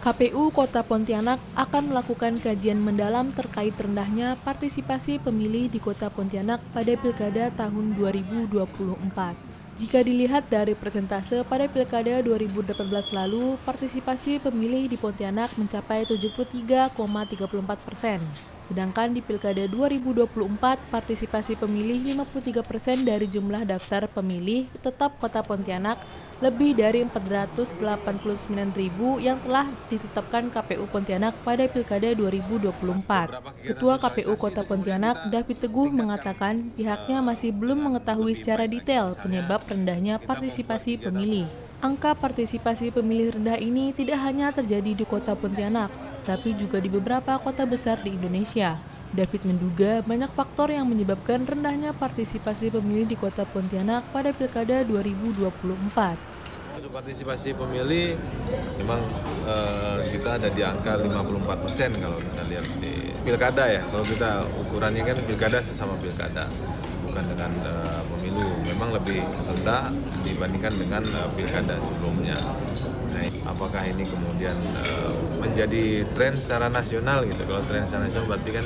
KPU Kota Pontianak akan melakukan kajian mendalam terkait rendahnya partisipasi pemilih di Kota Pontianak pada Pilkada tahun 2024. Jika dilihat dari persentase pada Pilkada 2018 lalu, partisipasi pemilih di Pontianak mencapai 73,34%. Sedangkan di Pilkada 2024, partisipasi pemilih 53% dari jumlah daftar pemilih tetap Kota Pontianak, lebih dari 489.000 yang telah ditetapkan KPU Pontianak pada Pilkada 2024. Ketua KPU Kota Pontianak, David Teguh, mengatakan pihaknya masih belum mengetahui secara detail penyebab rendahnya partisipasi pemilih. Angka partisipasi pemilih rendah ini tidak hanya terjadi di Kota Pontianak, tapi juga di beberapa kota besar di Indonesia. David menduga banyak faktor yang menyebabkan rendahnya partisipasi pemilih di Kota Pontianak pada Pilkada 2024. Untuk partisipasi pemilih, memang kita ada di angka 54% kalau kita lihat di pilkada ya. Kalau kita ukurannya kan pilkada sesama pilkada, bukan dengan pemilu. Memang lebih rendah dibandingkan dengan pilkada sebelumnya. Nah, apakah ini kemudian menjadi tren secara nasional gitu? Kalau tren secara nasional berarti kan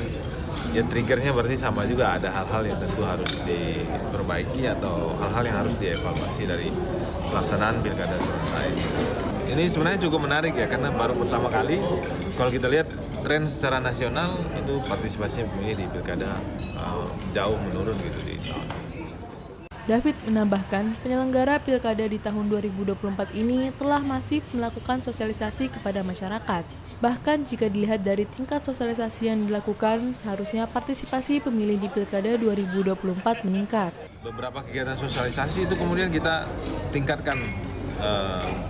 ya triggernya berarti sama juga, ada hal-hal yang tentu harus diperbaiki atau hal-hal yang harus dievaluasi dari pelaksanaan pilkada serentak ini. Ini sebenarnya cukup menarik ya, karena baru pertama kali kalau kita lihat tren secara nasional itu partisipasi pemilih di pilkada jauh menurun gitu di tahun ini. David menambahkan, penyelenggara pilkada di tahun 2024 ini telah masif melakukan sosialisasi kepada masyarakat. Bahkan jika dilihat dari tingkat sosialisasi yang dilakukan, seharusnya partisipasi pemilih di Pilkada 2024 meningkat. Beberapa kegiatan sosialisasi itu kemudian kita tingkatkan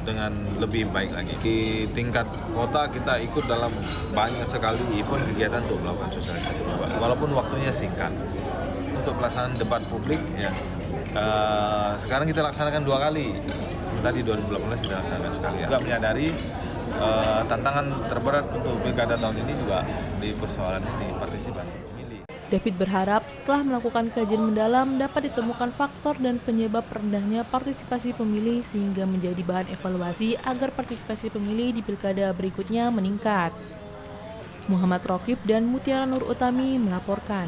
dengan lebih baik lagi. Di tingkat kota kita ikut dalam banyak sekali event kegiatan untuk melakukan sosialisasi, walaupun waktunya singkat. Untuk pelaksanaan debat publik ya, sekarang kita laksanakan 2 kali. Tadi 2018 kita laksanakan sekali. Juga menyadari tantangan terberat untuk pilkada tahun ini juga di persoalan ini, partisipasi pemilih. David berharap setelah melakukan kajian mendalam dapat ditemukan faktor dan penyebab rendahnya partisipasi pemilih sehingga menjadi bahan evaluasi agar partisipasi pemilih di pilkada berikutnya meningkat. Muhammad Rokib dan Mutiara Nur Utami melaporkan.